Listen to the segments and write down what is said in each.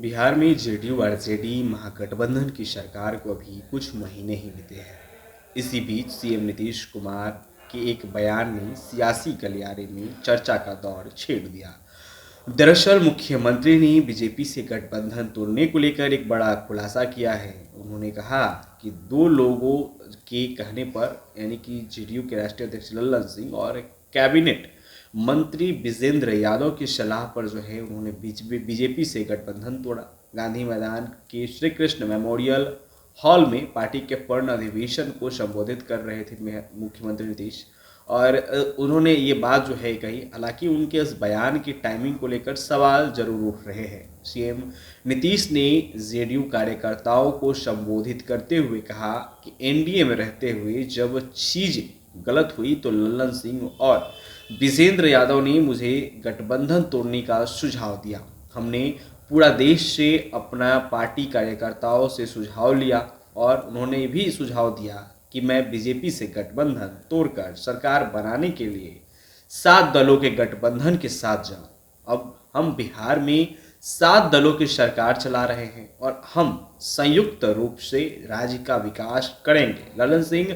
बिहार में JDU RJD महागठबंधन की सरकार को अभी कुछ महीने ही बीते हैं। इसी बीच सीएम नीतीश कुमार के एक बयान ने सियासी गलियारे में चर्चा का दौर छेड़ दिया। दरअसल मुख्यमंत्री ने बीजेपी से गठबंधन तोड़ने को लेकर एक बड़ा खुलासा किया है। उन्होंने कहा कि दो लोगों के कहने पर यानी कि जेडीयू के राष्ट्रीय अध्यक्ष लल्लन सिंह और कैबिनेट मंत्री विजेंद्र यादव की सलाह पर जो है उन्होंने बीजेपी से गठबंधन तोड़ा। गांधी मैदान के श्री कृष्ण मेमोरियल हॉल में पार्टी के पूर्ण अधिवेशन को संबोधित कर रहे थे मुख्यमंत्री नीतीश, और उन्होंने ये बात जो है कही। हालांकि उनके इस बयान की टाइमिंग को लेकर सवाल जरूर उठ रहे हैं। सीएम नीतीश ने जेडीयू कार्यकर्ताओं को संबोधित करते हुए कहा कि एनडीए में रहते हुए जब चीजें गलत हुई तो लल्लन सिंह और विजेंद्र यादव ने मुझे गठबंधन तोड़ने का सुझाव दिया। हमने पूरा देश से अपना पार्टी कार्यकर्ताओं से सुझाव लिया और उन्होंने भी सुझाव दिया कि मैं बीजेपी से गठबंधन तोड़कर सरकार बनाने के लिए 7 दलों के गठबंधन के साथ जाऊं। अब हम बिहार में 7 दलों की सरकार चला रहे हैं और हम संयुक्त रूप से राज्य का विकास करेंगे। लल्लन सिंह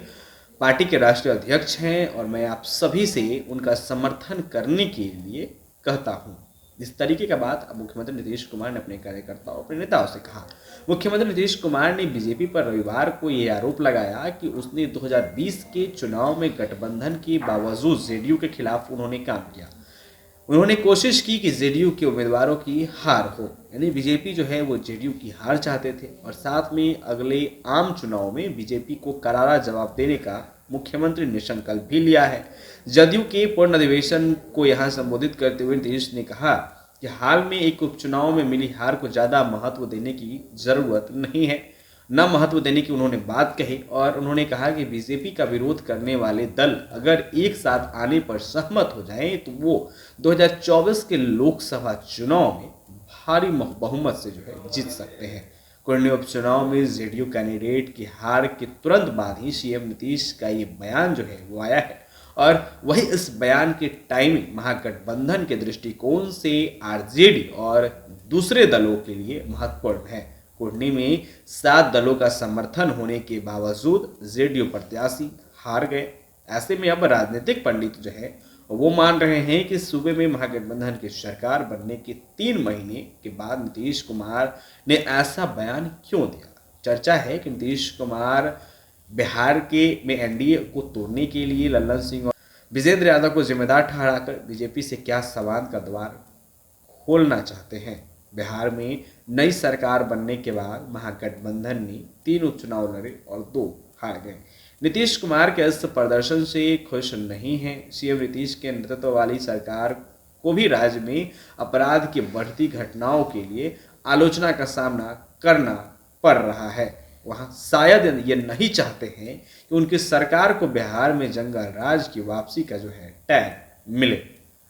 पार्टी के राष्ट्रीय अध्यक्ष हैं और मैं आप सभी से उनका समर्थन करने के लिए कहता हूं। इस तरीके का बात अब मुख्यमंत्री नीतीश कुमार ने अपने कार्यकर्ताओं, अपने नेताओं से कहा। मुख्यमंत्री नीतीश कुमार ने बीजेपी पर रविवार को ये आरोप लगाया कि उसने 2020 के चुनाव में गठबंधन के बावजूद जेडीयू के खिलाफ उन्होंने काम किया। उन्होंने कोशिश की कि जेडीयू के उम्मीदवारों की हार हो, यानी बीजेपी जो है वो जेडीयू की हार चाहते थे और साथ में अगले आम चुनाव में बीजेपी को करारा जवाब देने का मुख्यमंत्री ने संकल्प भी लिया है। जदयू के पूर्ण अधिवेशन को यहां संबोधित करते हुए नीतीश ने कहा कि हाल में एक उपचुनाव में मिली हार को ज़्यादा महत्व देने की जरूरत नहीं है, न महत्व देने की उन्होंने बात कही। और उन्होंने कहा कि बीजेपी का विरोध करने वाले दल अगर एक साथ आने पर सहमत हो जाएं तो वो 2024 के लोकसभा चुनाव में भारी बहुमत से जो है जीत सकते हैं। कुर्नी उपचुनाव में जेडीयू कैंडिडेट की हार के तुरंत बाद ही सीएम नीतीश का ये बयान जो है वो आया है और वही इस बयान की टाइमिंग महागठबंधन के दृष्टिकोण से आरजेडी और दूसरे दलों के लिए महत्वपूर्ण है। कुर्नी में 7 दलों का समर्थन होने के बावजूद जेडीयू प्रत्याशी हार गए। ऐसे में अब राजनीतिक पंडित जो है वो मान रहे हैं कि सूबे में महागठबंधन की सरकार बनने के 3 महीने के बाद नीतीश कुमार ने ऐसा बयान क्यों दिया। चर्चा है कि नीतीश कुमार बिहार में एनडीए को तोड़ने के लिए लल्लन सिंह और विजेंद्र यादव को जिम्मेदार ठहराकर बीजेपी से क्या संवाद का द्वार खोलना चाहते हैं। बिहार में नई सरकार बनने के बाद महागठबंधन ने 3 उपचुनाव लड़े और 2 हार गए। नीतीश कुमार के इस प्रदर्शन से खुश नहीं है। सीएम नीतीश के नेतृत्व वाली सरकार को भी राज्य में अपराध की बढ़ती घटनाओं के लिए आलोचना का सामना करना पड़ रहा है। वहाँ शायद ये नहीं चाहते हैं कि उनकी सरकार को बिहार में जंगल राज की वापसी का जो है टैग मिले।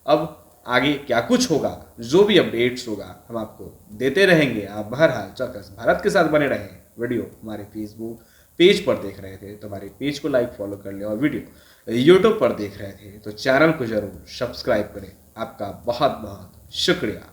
अब आगे क्या कुछ होगा, जो भी अपडेट्स होगा हम आपको देते रहेंगे। आप बहरहाल चौकस भारत के साथ बने रहें। वीडियो हमारे फेसबुक पेज पर देख रहे थे तो हमारे पेज को लाइक फॉलो कर लें और वीडियो यूट्यूब पर देख रहे थे तो चैनल को जरूर सब्सक्राइब करें। आपका बहुत बहुत शुक्रिया।